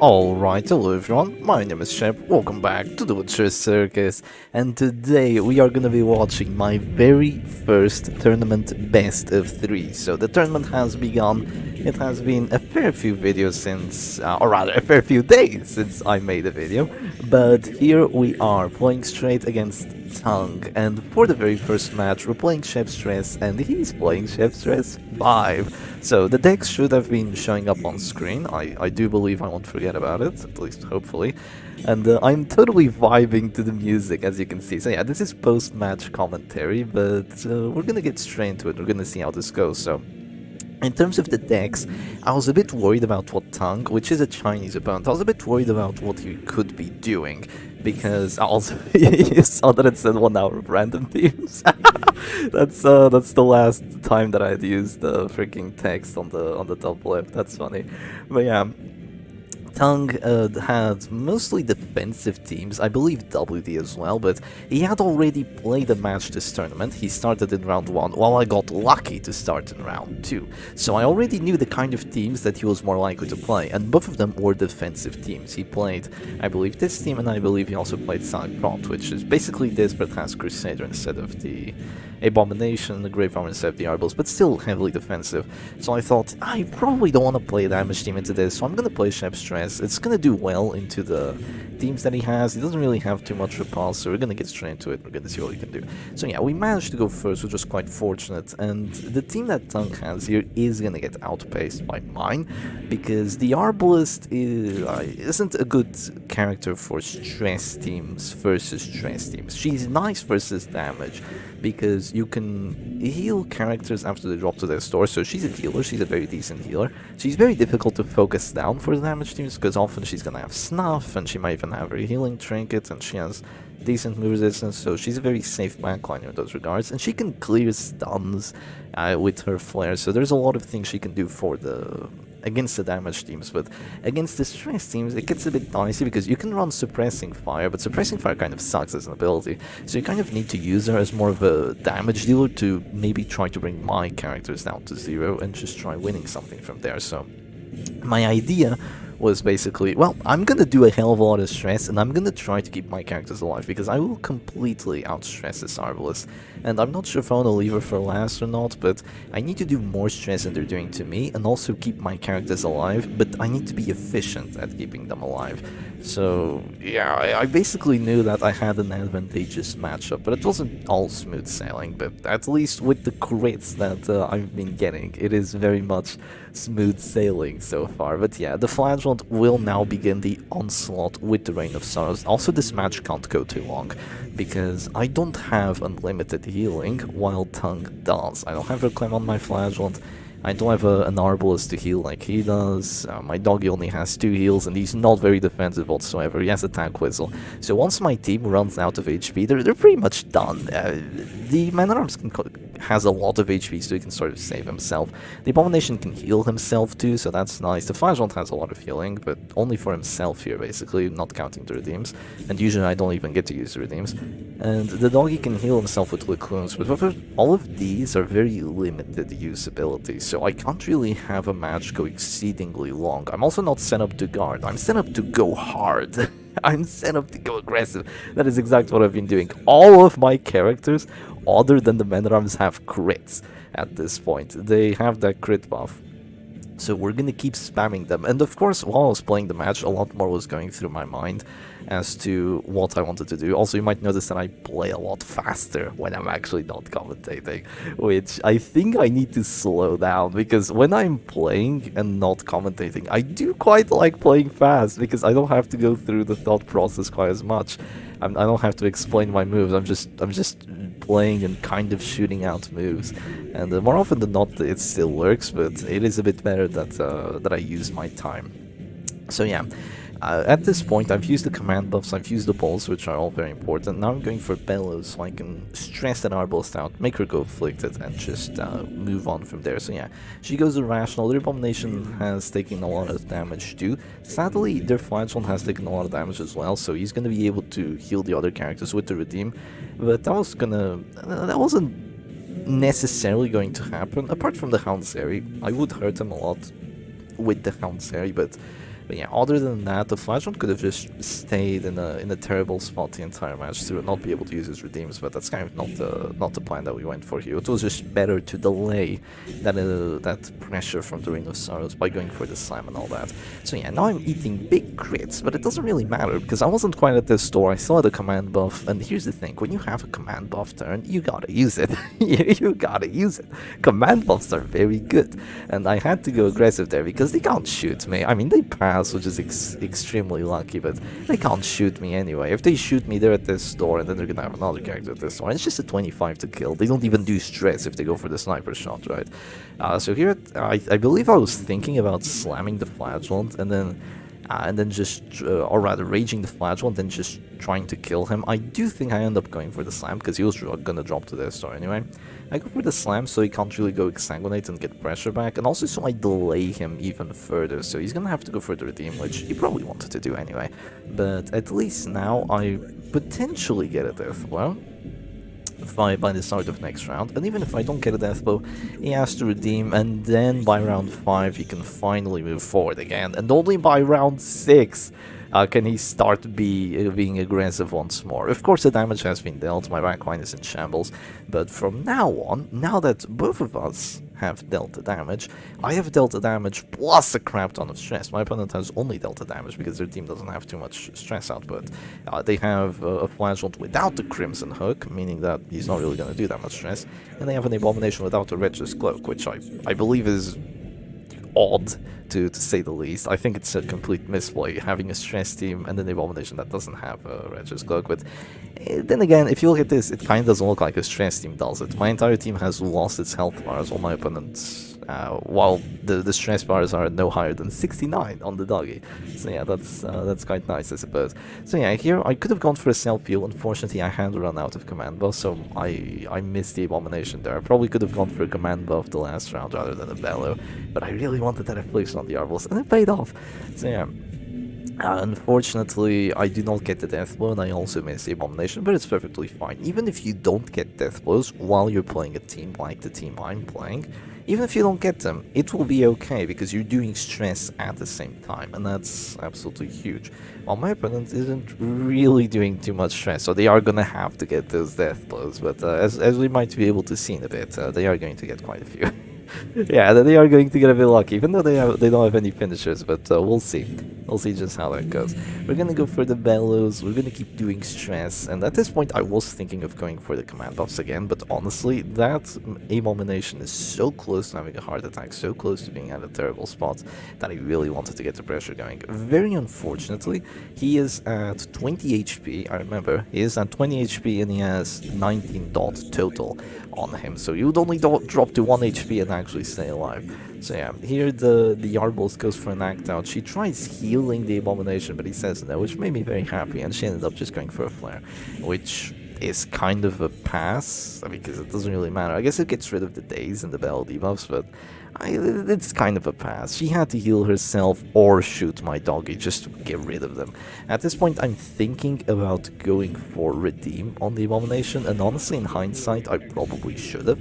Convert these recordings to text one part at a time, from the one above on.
Alright, hello everyone, my name is Shep, welcome back to the Circus, and today we are gonna be watching my very first tournament best of 3. So the tournament has begun. It has been a fair few videos since, or rather a fair few days since I made a video, but here we are playing straight against Tongue, and for the very first match we're playing Chef Stress and he's playing Chef Stress 5. So the decks should have been showing up on screen. I do believe I won't forget about it, at least hopefully. And I'm totally vibing to the music, as you can see. So yeah, this is post-match commentary, but we're gonna get straight into it. We're gonna see how this goes. So in terms of the decks, I was a bit worried about what Tongue, which is a Chinese opponent, I was a bit worried about what he could be doing, because also you saw that it said 1 hour of random themes. That's the last time that I had used the freaking text on the top left. That's funny, but yeah. Tongue had mostly defensive teams, I believe WD as well, but he had already played a match this tournament. He started in round 1, while I got lucky to start in round 2. So I already knew the kind of teams that he was more likely to play, and both of them were defensive teams. He played, I believe, this team, and I believe he also played Sonic Prompt, which is basically this, but has Crusader instead of the Abomination, the Grave Armor instead of the ABOM'S, but still heavily defensive. So I thought, I probably don't want to play a damage team into this, so I'm going to play Chef Stress. It's going to do well into the teams that he has. He doesn't really have too much repulse, so we're going to get straight into it. We're going to see what he can do. So yeah, we managed to go first, which was quite fortunate, and the team that Tongue has here is going to get outpaced by mine, because the Arbalist isn't a good character for stress teams versus stress teams. She's nice versus damage, because you can heal characters after they drop to their store, so she's a healer, she's a very decent healer. She's very difficult to focus down for the damage teams, because often she's gonna have snuff, and she might even have her healing trinket, and she has decent move resistance, so she's a very safe backliner in those regards, and she can clear stuns with her flare, so there's a lot of things she can do for against the damage teams. But against the stress teams it gets a bit dicey, because you can run Suppressing Fire, but Suppressing Fire kind of sucks as an ability, so you kind of need to use her as more of a damage dealer to maybe try to bring my characters down to 0 and just try winning something from there. So my idea was basically, well, I'm gonna do a hell of a lot of stress, and I'm gonna try to keep my characters alive, because I will completely outstress this Arbalist, and I'm not sure if I want to leave her for last or not, but I need to do more stress than they're doing to me, and also keep my characters alive, but I need to be efficient at keeping them alive. So yeah, I basically knew that I had an advantageous matchup, but it wasn't all smooth sailing, but at least with the crits that I've been getting, it is very much smooth sailing so far. But yeah, the Flagellant will now begin the onslaught with the Rain of Sorrows. Also, this match can't go too long, because I don't have unlimited healing, while Tongue does. I don't have Reclaim on my Flagellant, I don't have an Arbalist to heal like he does. My doggy only has 2 heals, and he's not very defensive whatsoever. He has Attack Whistle. So once my team runs out of HP, they're pretty much done. The Man-at-Arms has a lot of HP, so he can sort of save himself. The Abomination can heal himself too, so that's nice. The Flagellants has a lot of healing, but only for himself here, basically, not counting the redeems. And usually I don't even get to use the redeems. And the doggy can heal himself with Lick Wounds, but all of these are very limited usability, so I can't really have a match go exceedingly long. I'm also not set up to guard, I'm set up to go hard. I'm set up to go aggressive. That is exactly what I've been doing. All of my characters, other than the Man-at-Arms, have crits at this point. They have that crit buff. So we're gonna keep spamming them. And of course, while I was playing the match, a lot more was going through my mind as to what I wanted to do. Also, you might notice that I play a lot faster when I'm actually not commentating, which I think I need to slow down, because when I'm playing and not commentating, I do quite like playing fast, because I don't have to go through the thought process quite as much. I don't have to explain my moves. I'm just playing and kind of shooting out moves, and more often than not it still works, but it is a bit better that I use my time. So yeah, at this point I've used the command buffs, I've used the balls, which are all very important. Now I'm going for Bellows, so I can stress that Arbalist out, make her go Afflicted, and just move on from there. So yeah, she goes Irrational. The Abomination has taken a lot of damage too. Sadly, their Flagellant has taken a lot of damage as well, so he's going to be able to heal the other characters with the Redeem, but that wasn't necessarily going to happen. Apart from the Houndsary, I would hurt him a lot with the Houndsary, but But yeah, other than that, the Flagellant could have just stayed in a terrible spot the entire match to not be able to use his redeems, but that's kind of not the plan that we went for here. It was just better to delay that pressure from the Ring of Sorrows by going for the slam and all that. So yeah, now I'm eating big crits, but it doesn't really matter because I wasn't quite at this store. I still had a command buff, and here's the thing: when you have a command buff turn, you gotta use it. you gotta use it. Command buffs are very good, and I had to go aggressive there because they can't shoot me. I mean, they pass, which is extremely lucky, but they can't shoot me anyway. If they shoot me, they're at this store, and then they're gonna have another character at this store. And it's just a 25 to kill. They don't even do stress if they go for the sniper shot, right? So here, I believe I was thinking about slamming the Flagellant, and then just, or rather, raging the Flagellant, and just trying to kill him. I do think I end up going for the slam, because he was gonna drop to their store anyway. I go for the slam so he can't really go exsanguinate and get pressure back, and also so I delay him even further, so he's gonna have to go for the redeem, which he probably wanted to do anyway. But at least now I potentially get a death blow by the start of next round, and even if I don't get a death blow, he has to redeem, and then by round 5 he can finally move forward again, and only by round 6 can he start being aggressive once more. Of course, the damage has been dealt, my backline is in shambles, but from now on, now that both of us have dealt the damage, I have dealt the damage plus a crap ton of stress. My opponent has only dealt the damage because their team doesn't have too much stress output. They have a Flagellant without the Crimson Hook, meaning that he's not really going to do that much stress, and they have an Abomination without a Regis Cloak, which I believe is odd, to say the least. I think it's a complete misplay, having a stress team and an Abomination that doesn't have a Regis Cloak, but then again, if you look at this, it kind of doesn't look like a stress team does it. My entire team has lost its health bars, while my opponents, while the stress bars are no higher than 69 on the doggy. So yeah, that's quite nice, I suppose. So yeah, here I could have gone for a self-heal. Unfortunately, I had run out of command buff, so I missed the Abomination there. I probably could have gone for a command buff the last round rather than a bellow, but I really wanted that affliction on the Arbals, and it paid off. So yeah. Unfortunately, I do not get the death blow, and I also miss the Abomination, but it's perfectly fine. Even if you don't get death blows while you're playing a team like the team I'm playing, even if you don't get them, it will be okay, because you're doing stress at the same time, and that's absolutely huge. While my opponent isn't really doing too much stress, so they are gonna have to get those death blows, but as we might be able to see in a bit, they are going to get quite a few. Yeah, they are going to get a bit lucky, even though they don't have any finishers, but we'll see. We'll see just how that goes. We're gonna go for the bellows, we're gonna keep doing stress, and at this point I was thinking of going for the command buffs again, but honestly, that Abomination is so close to having a heart attack, so close to being at a terrible spot, that I really wanted to get the pressure going. Very unfortunately, he is at 20 HP, I remember, he is at 20 HP and he has 19 dot total on him, so you would only drop to 1 HP and actually stay alive. So yeah, here the Arbals goes for an act out. She tries healing the Abomination, but he says no, which made me very happy, and she ended up just going for a flare, which is kind of a pass, because it doesn't really matter. I guess it gets rid of the daze and the bell debuffs, but it's kind of a pass. She had to heal herself or shoot my doggy just to get rid of them. At this point, I'm thinking about going for redeem on the Abomination, and honestly, in hindsight, I probably should have,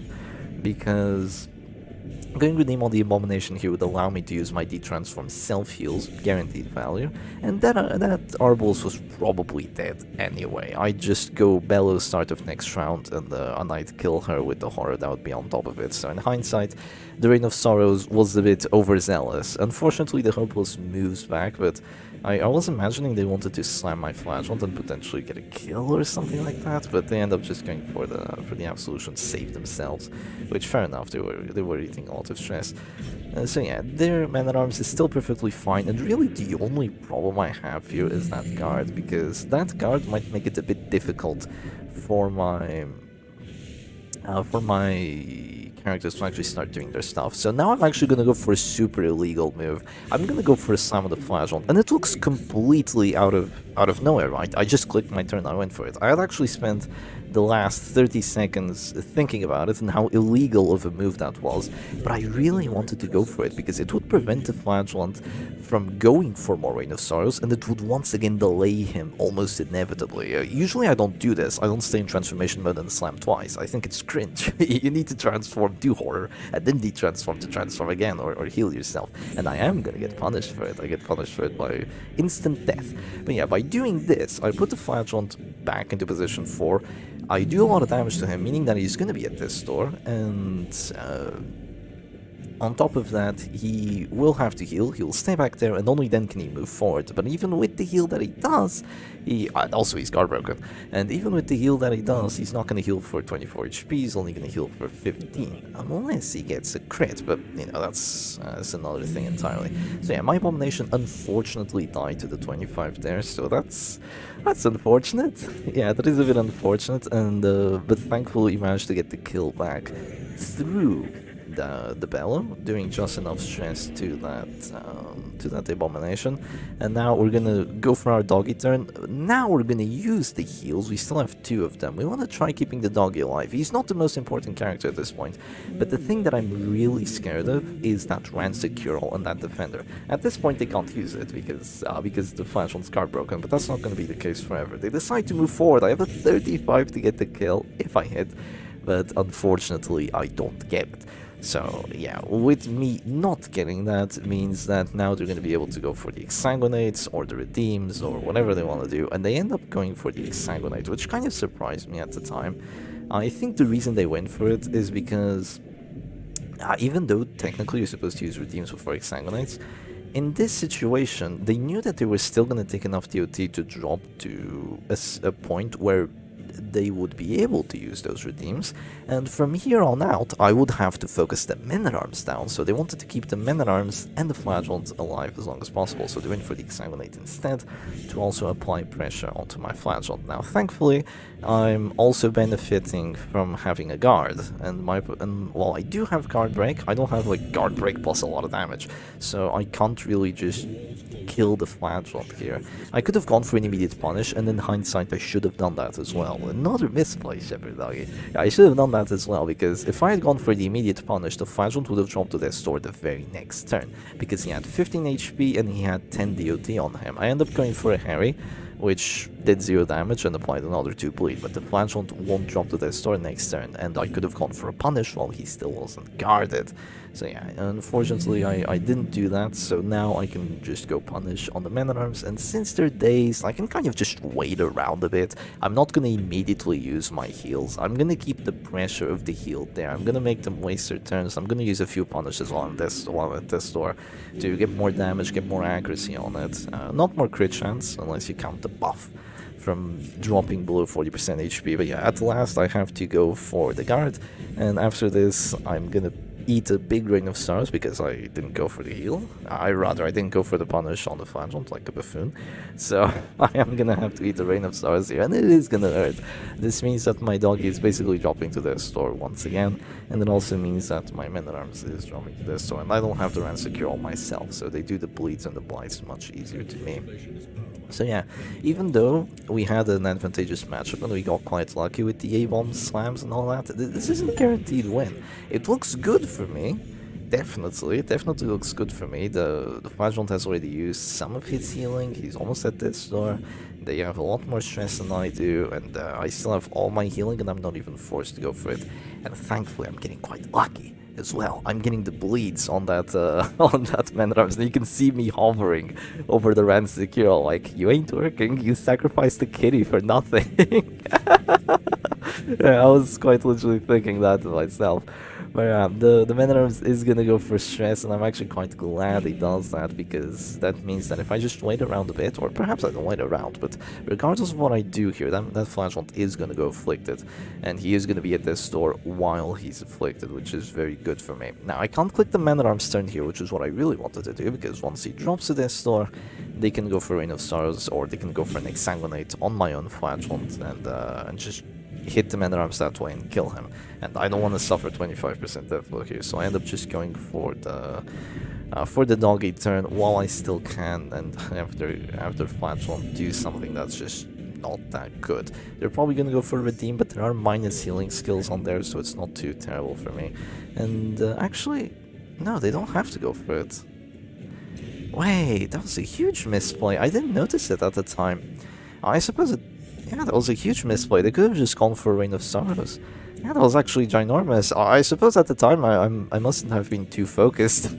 because going redeem on the Abomination here would allow me to use my D-Transform self-heals, guaranteed value, and that Arbals was probably dead anyway. I'd just go Bellow start of next round, and I'd kill her with the Horror that would be on top of it. So in hindsight, the Reign of Sorrows was a bit overzealous. Unfortunately, the Arbals moves back, but I was imagining they wanted to slam my Flagellant and potentially get a kill or something like that, but they end up just going for the Absolution, save themselves, which fair enough, they were eating a lot of stress. So yeah, their Man-at-Arms is still perfectly fine, and really the only problem I have here is that guard, because that guard might make it a bit difficult for my characters to actually start doing their stuff. So now I'm actually gonna go for a super illegal move. I'm gonna go for a Slam of the Flagellant, and it looks completely out of out of nowhere, right? I just clicked my turn, I went for it. I had actually spent the last 30 seconds thinking about it and how illegal of a move that was, but I really wanted to go for it because it would prevent the Flagellant from going for more Reign of Sorrows, and it would once again delay him almost inevitably. Usually I don't do this, I don't stay in transformation mode and slam twice. I think it's cringe. You need to transform to horror and then detransform to transform again or heal yourself, and I am gonna get punished for it. I get punished for it by instant death. But yeah, by doing this, I put the Flagellant back into position 4. I do a lot of damage to him, meaning that he's going to be at this store, and on top of that, he will have to heal. He'll stay back there, and only then can he move forward. But even with the heal that he does, also he's guard broken, and even with the heal that he does, he's not going to heal for 24 HP. He's only going to heal for 15, unless he gets a crit. But you know, that's another thing entirely. So yeah, my Abomination unfortunately died to the 25 there, so that's unfortunate. Yeah, that is a bit unfortunate, and but thankfully he managed to get the kill back through the bellow, doing just enough stress to that Abomination. And now we're gonna go for our doggy turn. Now we're gonna use the heals. We still have 2 of them. We want to try keeping the doggy alive. He's not the most important character at this point, but the thing that I'm really scared of is that Rancid Cure-All and that Defender. At this point they can't use it because the Flagellant's card broken, but that's not gonna be the case forever. They decide to move forward. I have a 35 to get the kill if I hit, but unfortunately I don't get it. So yeah, with me not getting that means that now they're going to be able to go for the Exsanguinates or the Redeems or whatever they want to do, and they end up going for the Exsanguinate, which kind of surprised me at the time. I think the reason they went for it is because even though technically you're supposed to use Redeems before Exsanguinates, in this situation they knew that they were still going to take enough DOT to drop to a point where they would be able to use those Redeems, and from here on out I would have to focus the Men-at-Arms down, so they wanted to keep the Men-at-Arms and the Flagellants alive as long as possible, so they went for the Exsanguinate instead to also apply pressure onto my Flagellant. Now thankfully I'm also benefiting from having a guard, and while I do have guard break, I don't have like guard break plus a lot of damage, so I can't really just kill the Flagellant here. I could have gone for an immediate punish, and in hindsight I should have done that as well. Another misplay, Shepherd Doggy. Yeah, I should have done that as well, because if I had gone for the immediate punish, the Flagellant would have dropped to their store the very next turn, because he had 15 HP and he had 10 DOT on him. I ended up going for a Harry, which did 0 damage and applied another 2 bleed, but the Flagellant won't drop to their store next turn, and I could have gone for a punish while he still wasn't guarded. So yeah, unfortunately I didn't do that, so now I can just go punish on the Men-at-Arms, and since they're dazed, I can kind of just wait around a bit. I'm not going to immediately use my heals. I'm going to keep the pressure of the heal there. I'm going to make them waste their turns. I'm going to use a few punishes while I'm at this store to get more damage, get more accuracy on it. Not more crit chance, unless you count the buff from dropping below 40% HP, but yeah, at last I have to go for the guard, and after this I'm gonna eat a big Reign of Stars because I didn't go for the heal. I didn't go for the punish on the Flagellant like a buffoon, so I am gonna have to eat the Reign of Stars here, and it is gonna hurt. This means that my doggy is basically dropping to their store once again, and it also means that my Men-at-Arms is dropping to their store, and I don't have to Rancid Cure-All myself, so they do the bleeds and the blights much easier to me. So yeah, even though we had an advantageous matchup and we got quite lucky with the ABOM'S slams and all that, this isn't guaranteed win. It looks good for me, definitely. It definitely looks good for me. The Flagellant has already used some of his healing. He's almost at this store. They have a lot more stress than I do, and I still have all my healing, and I'm not even forced to go for it. And thankfully, I'm getting quite lucky as well. I'm getting the bleeds on that on that Men-at-Arms, and you can see me hovering over the Rancid Cure-All like, you ain't working, you sacrificed the kitty for nothing. Yeah, I was quite literally thinking that to myself. But yeah, the Men-at-Arms is gonna go for stress, and I'm actually quite glad he does that, because that means that if I just wait around a bit, or perhaps I don't wait around, but regardless of what I do here, that Flagellant is gonna go afflicted, and he is gonna be at this store while he's afflicted, which is very good for me. Now, I can't click the Men-at-Arms turn here, which is what I really wanted to do, because once he drops to this store, they can go for Reign of Stars, or they can go for an Exsanguinate on my own Flagellant, and just hit the Men-at-Arms that way and kill him. And I don't want to suffer 25% death blow here, so I end up just going for for the doggy turn while I still can, and after Flagellant do something that's just not that good. They're probably gonna go for Redeem, but there are minus healing skills on there, so it's not too terrible for me. And actually, no, they don't have to go for it. Wait, that was a huge misplay. I didn't notice it at the time. I suppose it... Yeah, that was a huge misplay. They could have just gone for Reign of Sorrows. Yeah, that was actually ginormous. I suppose at the time I mustn't have been too focused.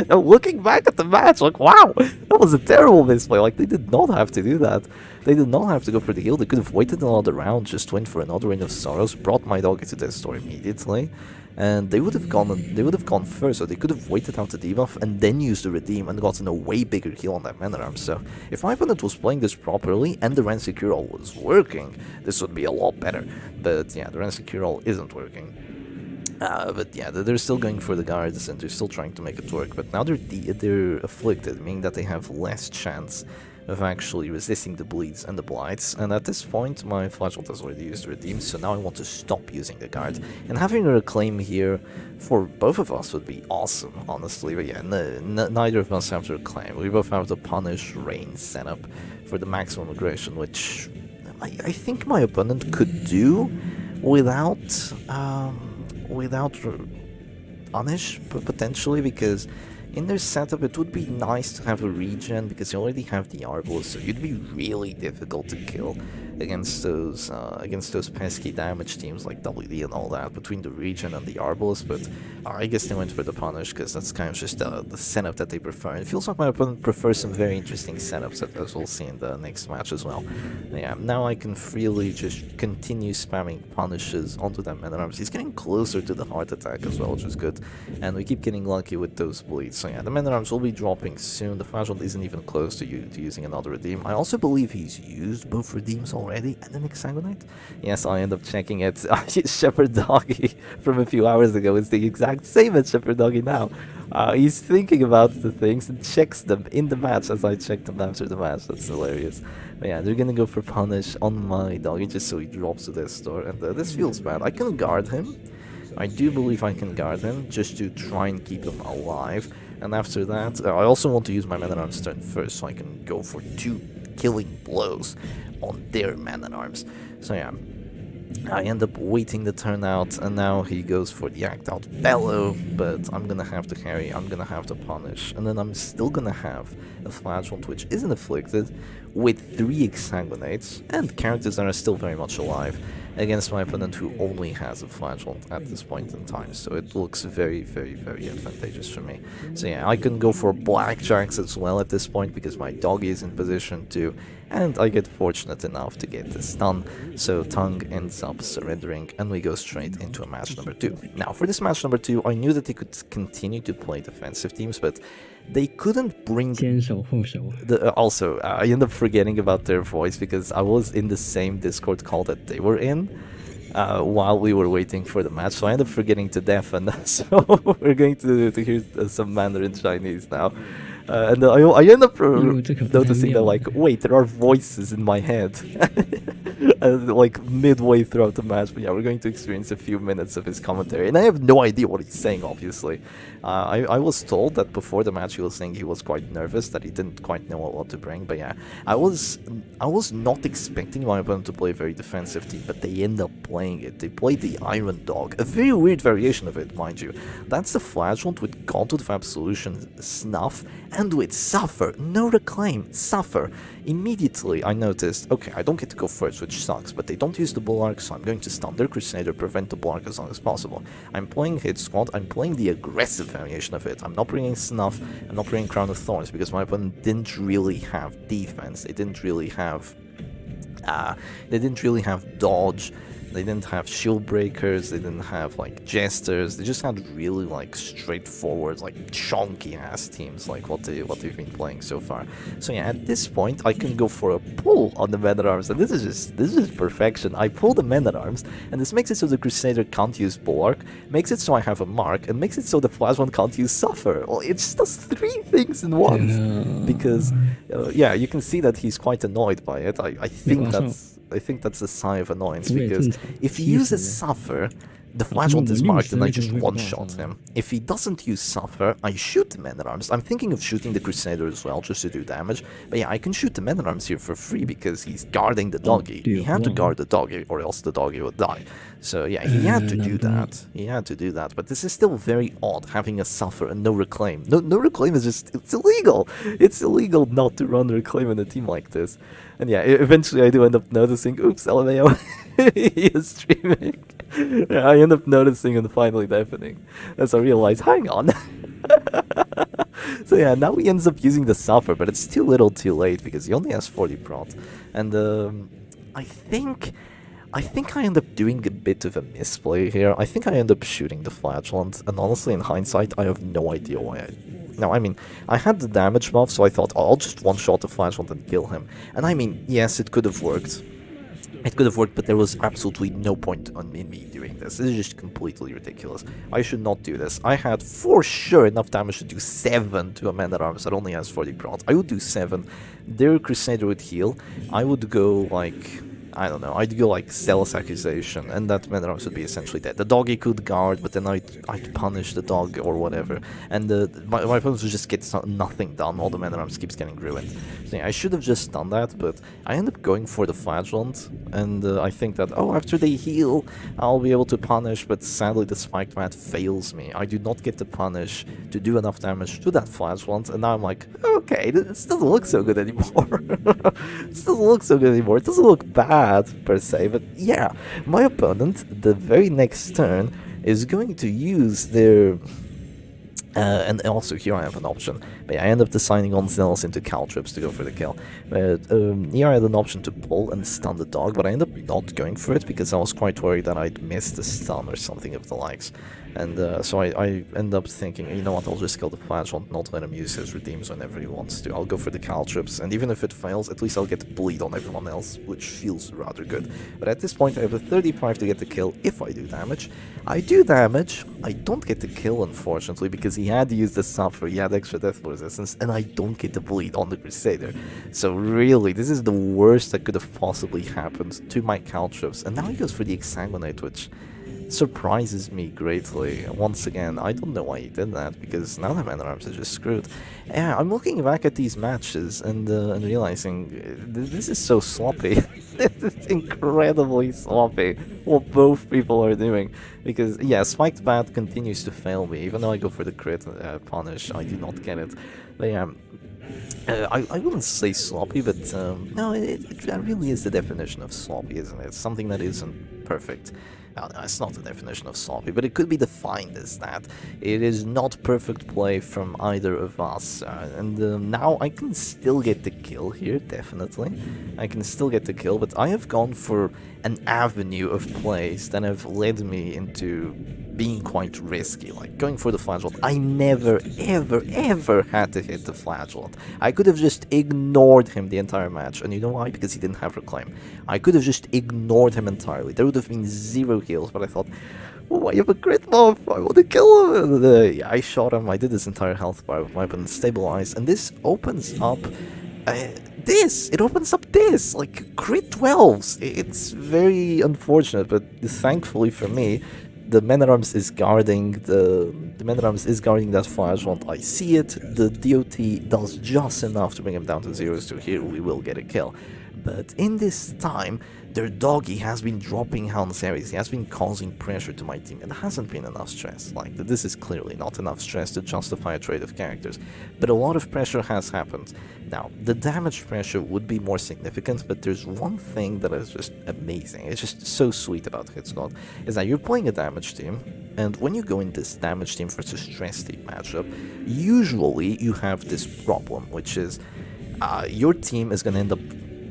Looking back at the match, like, wow, that was a terrible misplay. Like, they did not have to do that. They did not have to go for the heal. They could have waited another round, just went for another Reign of Sorrows, brought my dog into their store immediately, and they would have gone first, or they could have waited out the debuff and then used the redeem and gotten a way bigger heal on that mana arm. So if my opponent was playing this properly and the Ransecure was working, this would be a lot better. But yeah, the Ransecure isn't working. But yeah, they're still going for the guards and they're still trying to make it work. But now they're afflicted, meaning that they have less chance of actually resisting the bleeds and the blights, and at this point my Flagellants has already used the redeem, so now I want to stop using the guard, and having a reclaim here for both of us would be awesome, honestly. But yeah, neither of us have to reclaim. We both have the punish rain setup for the maximum aggression, which I think my opponent could do without punish, potentially, because in their setup, it would be nice to have a regen, because you already have the Arbalest, so you'd be really difficult to kill against those pesky damage teams like WD and all that, between the regen and the Arbalest. But I guess they went for the punish, because that's kind of just the setup that they prefer. And it feels like my opponent prefers some very interesting setups, as we'll see in the next match as well. Yeah, now I can freely just continue spamming punishes onto them mana arms. He's getting closer to the heart attack as well, which is good, and we keep getting lucky with those bleeds. So yeah, the mana arms will be dropping soon. The Flagellant isn't even close to using another redeem. I also believe he's used both redeems already and an Exsanguinate. Yes, I end up checking it. Shepherd Doggy from a few hours ago is the exact same as Shepherd Doggy now. He's thinking about the things and checks them in the match as I checked them after the match. That's hilarious. But yeah, they're gonna go for punish on my doggy just so he drops to their store, and this feels bad. I can guard him. I do believe I can guard him just to try and keep him alive. And after that, I also want to use my mana arms turn first, so I can go for 2 killing blows on their mana arms. So yeah, I end up waiting the turn out, and now he goes for the act out bellow, but I'm gonna have to carry, I'm gonna have to punish, and then I'm still gonna have a Flagellant which isn't afflicted, with 3 Exsanguinates, and characters that are still very much alive, against my opponent who only has a Flagellant at this point in time. So it looks very, very, very advantageous for me. So yeah, I can go for blackjacks as well at this point, because my doggy is in position to, and I get fortunate enough to get the stun, so Tongue ends up surrendering, and we go straight into a match number 2. Now, for this match number 2, I knew that they could continue to play defensive teams, but they couldn't bring also, I end up forgetting about their voice, because I was in the same Discord call that they were in while we were waiting for the match, so I ended up forgetting to deafen. So we're going to hear some Mandarin Chinese now. And I end up noticing that, like, wait, there are voices in my head. Like midway throughout the match. But yeah, we're going to experience a few minutes of his commentary, and I have no idea what he's saying, obviously. I was told that before the match he was saying he was quite nervous, that he didn't quite know what to bring. But yeah, I was not expecting my opponent to play a very defensive team, but they end up playing it. They played the Iron Dog, a very weird variation of it, mind you. That's the Flagellant with Gauntlet with Absolution, Snuff, and with Suffer. No reclaim, Suffer. Immediately I noticed, okay, I don't get to go first, which sucks, but they don't use the Bulwark, so I'm going to stun their Crusader, prevent the Bulwark as long as possible. I'm playing Hit Squad, I'm playing the aggressive variation of it. I'm not bringing Snuff, I'm not bringing Crown of Thorns, because my opponent didn't really have defense. They didn't really have dodge. They didn't have shield breakers, they didn't have like jesters, they just had really like straightforward, like chunky ass teams like what they've been playing so far. So yeah, at this point I can go for a pull on the men at arms, and this is just perfection. I pull the men at arms, and this makes it so the Crusader can't use Bulwark, makes it so I have a mark, and makes it so the Flagellant can't use Suffer. Well, it just does 3 things in once. Because yeah, you can see that he's quite annoyed by it. I think that's a sigh of annoyance, because if he uses Suffer, The Flagellant is marked and I just one-shot him. If he doesn't use Suffer, I shoot the Men-at-Arms. I'm thinking of shooting the Crusader as well, just to do damage. But yeah, I can shoot the Men-at-Arms here for free because he's guarding the doggy. He had to guard the doggy or else the doggy would die. So yeah, he had to do that. He had to do that. But this is still very odd, having a Suffer and no Reclaim. No Reclaim is just, it's illegal. It's illegal not to run Reclaim in a team like this. And yeah, eventually I do end up noticing, oops, LMAO, he is streaming. Yeah, I end up noticing and finally deafening as I realize, hang on. So yeah, now he ends up using the Suffer, but it's too little too late because he only has 40 prot. And I think I end up doing a bit of a misplay here. I think I end up shooting the Flagellant, and honestly, in hindsight, I have no idea why I... Now, I mean, I had the damage buff, so I thought, oh, I'll just one-shot the Flagellants and kill him. And I mean, yes, it could have worked. It could have worked, but there was absolutely no point in me doing this. This is just completely ridiculous. I should not do this. I had, for sure, enough damage to do 7 to a Man-at-Arms that only has 40 prot. I would do 7. Their Crusader would heal. I would go, like... I don't know, I'd go like Zealous Accusation, and that Man-at-Arms would be essentially dead. The doggy could guard, but then I'd punish the dog or whatever, and my opponents would just get nothing done, all the Man-at-Arms keeps getting ruined. So yeah, I should have just done that, but I end up going for the Flagellant, and I think that, oh, after they heal, I'll be able to punish, but sadly the Spiked Rat fails me. I do not get to punish to do enough damage to that Flagellant, and now I'm like, okay, this doesn't look so good anymore. This doesn't look so good anymore, it doesn't look bad per se, but yeah, my opponent, the very next turn, is going to use their... and also here I have an option, but yeah, I end up deciding on Zealous into Caltrips to go for the kill. But here I had an option to pull and stun the dog, but I end up not going for it because I was quite worried that I'd miss the stun or something of the likes. And so I end up thinking, you know what, I'll just kill the Flagellant, not let him use his redeems whenever he wants to. I'll go for the Caltrips, and even if it fails, at least I'll get bleed on everyone else, which feels rather good. But at this point I have a 35 to get the kill if I do damage. I do damage, I don't get the kill unfortunately, because he had to use the Suffer, he had extra death resistance, and I don't get the bleed on the Crusader. So really, this is the worst that could have possibly happened to my Caltrips, and now he goes for the Exsanguinate, which surprises me greatly. Once again, I don't know why he did that, because now the Man-at-Arms are just screwed. Yeah, I'm looking back at these matches and realizing this is so sloppy. This is incredibly sloppy what both people are doing. Because, yeah, Spiked Bat continues to fail me. Even though I go for the crit punish, I do not get it. But yeah, I wouldn't say sloppy, but no, it really is the definition of sloppy, isn't it? It's something that isn't perfect. No, it's not the definition of sloppy, but it could be defined as that. It is not perfect play from either of us, and now I can still get the kill here, definitely. I can still get the kill, but I have gone for an avenue of plays that have led me into being quite risky, like going for the Flagellant. I never, ever had to hit the Flagellant. I could have just ignored him the entire match, and you know why? Because he didn't have Reclaim. I could have just ignored him entirely. There would have been 0 heals, but I thought, oh, I have a crit buff, I want to kill him. And, yeah, I shot him, I did his entire health bar with my weapon stabilized, and this opens up it opens up this, like, crit 12s. It's very unfortunate, but thankfully for me, the Man-at-Arms is guarding the Man-at-Arms is guarding that Flagellant. I see it. The DOT does just enough to bring him down to 0s, so here we will get a kill. But in this time, their doggy has been dropping Hound's Ares. He has been causing pressure to my team. It hasn't been enough stress. Like, this is clearly not enough stress to justify a trade of characters. But a lot of pressure has happened. Now, the damage pressure would be more significant, but there's one thing that is just amazing. It's just so sweet about Hitscott, is that you're playing a damage team, and when you go in this damage team versus stress team matchup, usually you have this problem, which is your team is going to end up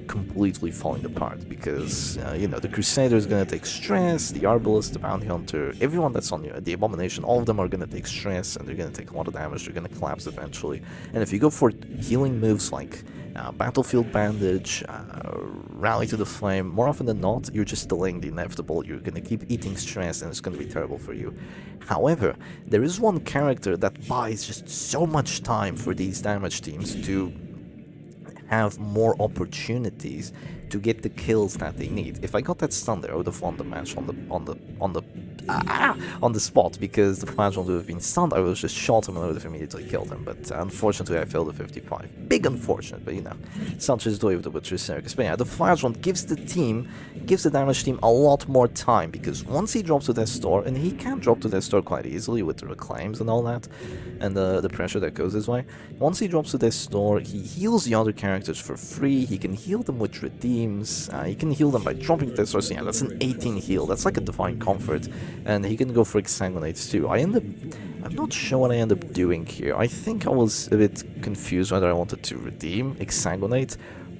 completely falling apart because, you know, the Crusader is going to take stress, the Arbalest, the Bounty Hunter, everyone that's on you, the Abomination, all of them are going to take stress and they're going to take a lot of damage, they're going to collapse eventually. And if you go for healing moves like Battlefield Bandage, Rally to the Flame, more often than not, you're just delaying the inevitable, you're going to keep eating stress and it's going to be terrible for you. However, there is one character that buys just so much time for these damage teams to have more opportunities to get the kills that they need. If I got that stun there, I would have won the match on the on the spot, because the Flagellant would have been stunned. I would have just shot him and I would have immediately killed him, but unfortunately I failed the 55. Big unfortunate, but you know, such is the way of the Butcher Circus. But yeah, the Flagellant gives the damage team a lot more time, because once he drops to their store, and he can drop to their store quite easily with the reclaims and all that, and the pressure that goes his way, once he drops to their store, he heals the other characters for free, he can heal them with redeems, he can heal them by dropping to their store, so yeah, that's an 18 heal, that's like a Divine Comfort, and he can go for Exsanguinates too. I'm not sure what I end up doing here. I think I was a bit confused whether I wanted to redeem, Exsanguinate,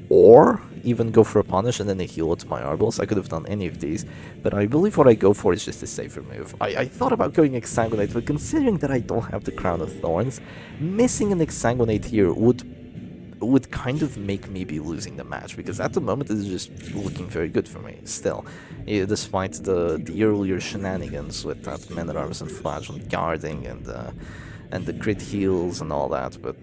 or even go for a punish and then a heal to my Arbles. I could have done any of these, but I believe what I go for is just a safer move. I thought about going Exsanguinate, but considering that I don't have the Crown of Thorns, missing an Exsanguinate here would kind of make me be losing the match, because at the moment it is just looking very good for me still, despite the earlier shenanigans with that Men at Arms and Flagellants guarding and the crit heals and all that, but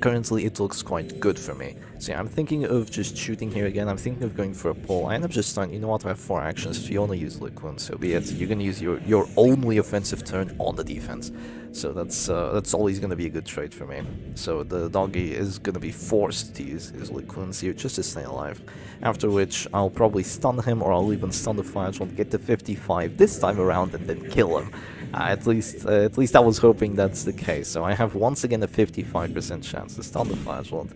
currently it looks quite good for me. So yeah, I'm thinking of just shooting here again. I'm thinking of going for a pull. I end up just starting, you know what, I have 4 actions. If you only use Lick Wound, so be it. You're gonna use your only offensive turn on the defense. So that's always gonna be a good trade for me. So the doggy is gonna be forced to use his Lick Wounds here just to stay alive. After which I'll probably stun him, or I'll even stun the Flagellant, get to 55 this time around, and then kill him. At least I was hoping that's the case. So I have once again a 55% chance to stun the Flagellant,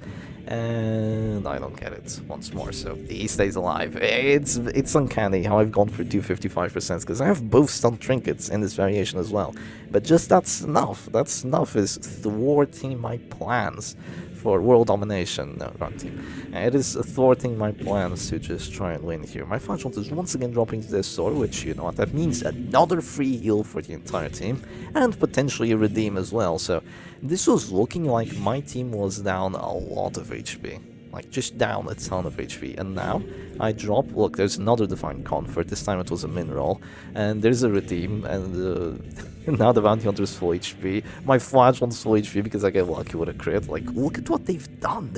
and I don't get it once more. So he stays alive. It's uncanny how I've gone for 255%, because I have both stun trinkets in this variation as well. But just that snuff is thwarting my plans for world domination. No, wrong team. It is thwarting my plans to just try and win here. My Flagellant is once again dropping to their sword, which, you know what, that means another free heal for the entire team, and potentially a redeem as well. So this was looking like my team was down a lot of HP. Like, just down a ton of HP, and now I drop, look, there's another Divine Comfort, this time it was a mineral, and there's a redeem, and now the Bounty Hunter's full HP, my Flagellant's full HP because I get lucky with a crit. Like, look at what they've done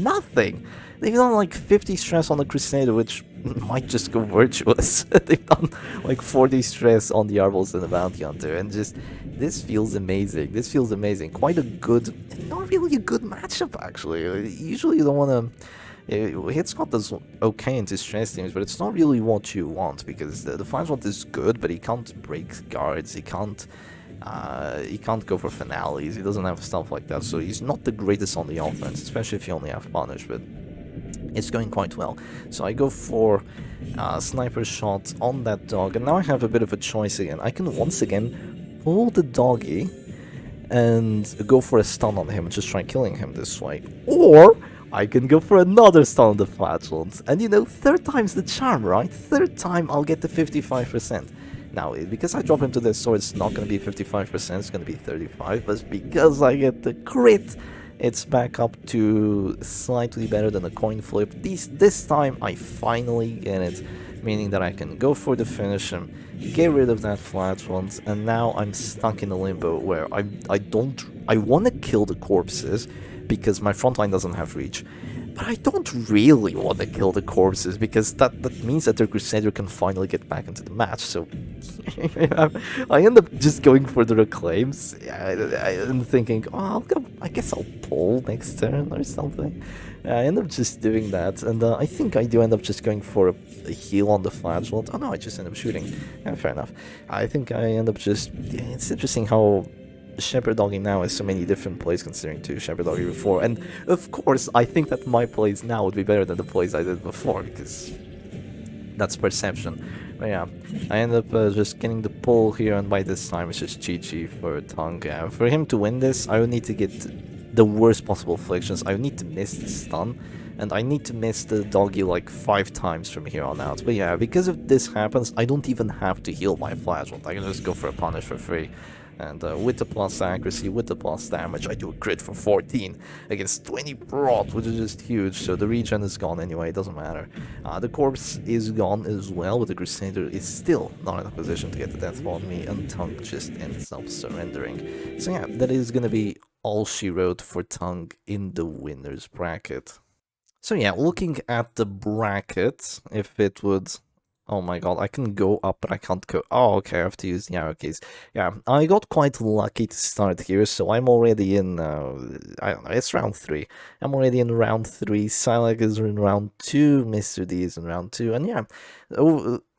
nothing! They've done like 50 stress on the Crusader, which might just go virtuous. They've done like 40 stress on the Arbles and the Bounty Hunter, and just, this feels amazing. This feels amazing. Quite a good, not really a good matchup actually. Usually you don't want to. Hitscott does okay into stress teams, but it's not really what you want, because the Flagellant is good, but he can't break guards. He can't go for finales. He doesn't have stuff like that, so he's not the greatest on the offense, especially if you only have punish. But it's going quite well. So I go for sniper shot on that dog, and now I have a bit of a choice again. I can once again pull the doggy and go for a stun on him and just try killing him this way, or I can go for another stun on the Flagellant, and you know, third time's the charm, right? Third time I'll get to 55%. Now, because I drop into this sword, it's not going to be 55%, it's going to be 35%, but because I get the crit, it's back up to slightly better than a coin flip. This time I finally get it, meaning that I can go for the finish and get rid of that Flagellant, and now I'm stuck in a limbo where I want to kill the corpses because my frontline doesn't have reach, but I don't really want to kill the corpses because that means that their Crusader can finally get back into the match. So I end up just going for the reclaims and thinking, oh, I guess I'll pull next turn or something. I end up just doing that, and I think I do end up just going for a heal on the Flagellant. Oh no, I just end up shooting. Yeah, fair enough. I think I end up just... It's interesting how Shepherd Doggy now has so many different plays considering to Shepherd Doggy before, and of course I think that my plays now would be better than the plays I did before, because that's perception. But yeah, I end up just getting the pull here, and by this time it's just GG for Tongue. Yeah, for him to win this, I would need to get the worst possible afflictions. I would need to miss the stun, and I need to miss the doggy like 5 times from here on out. But yeah, because if this happens, I don't even have to heal my Flagellant. I can just go for a punish for free. And with the plus accuracy, with the plus damage, I do a crit for 14 against 20 prot, which is just huge. So the regen is gone anyway, it doesn't matter. The corpse is gone as well, but the Crusader is still not in a position to get the death on me, and Tongue just ends up surrendering. So yeah, that is gonna be all she wrote for Tongue in the winner's bracket. So yeah, looking at the bracket, if it would Oh my god, I can go up, but I can't go. Oh, okay, I have to use the arrow keys. Yeah, I got quite lucky to start here, so I'm already in, I don't know, it's round 3. I'm already in round 3, Silag is in round 2, Mr. D is in round 2, and yeah,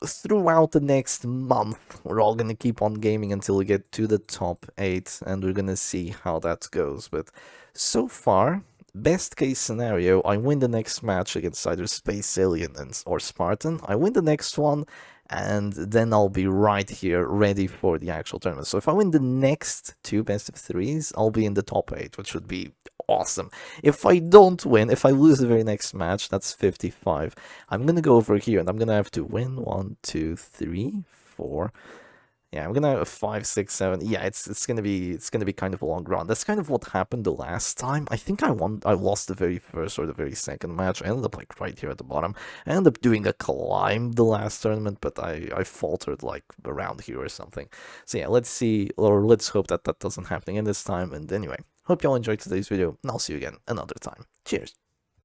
throughout the next month, we're all gonna keep on gaming until we get to the top 8, and we're gonna see how that goes, but so far, best case scenario, I win the next match against either Space Alien or Spartan. I win the next one, and then I'll be right here ready for the actual tournament. So if I win the next 2 best of 3s, I'll be in the top 8, which would be awesome. If I don't win, if I lose the very next match, that's 55. I'm gonna go over here, and I'm gonna have to win 1, 2, 3, 4. Yeah, I'm gonna 5, 6, 7. Yeah, it's gonna be kind of a long run. That's kind of what happened the last time. I think I lost the very first or the very second match. I ended up like right here at the bottom. I ended up doing a climb the last tournament, but I faltered like around here or something. So yeah, let's see, or let's hope that that doesn't happen again this time. And anyway, hope y'all enjoyed today's video, and I'll see you again another time. Cheers.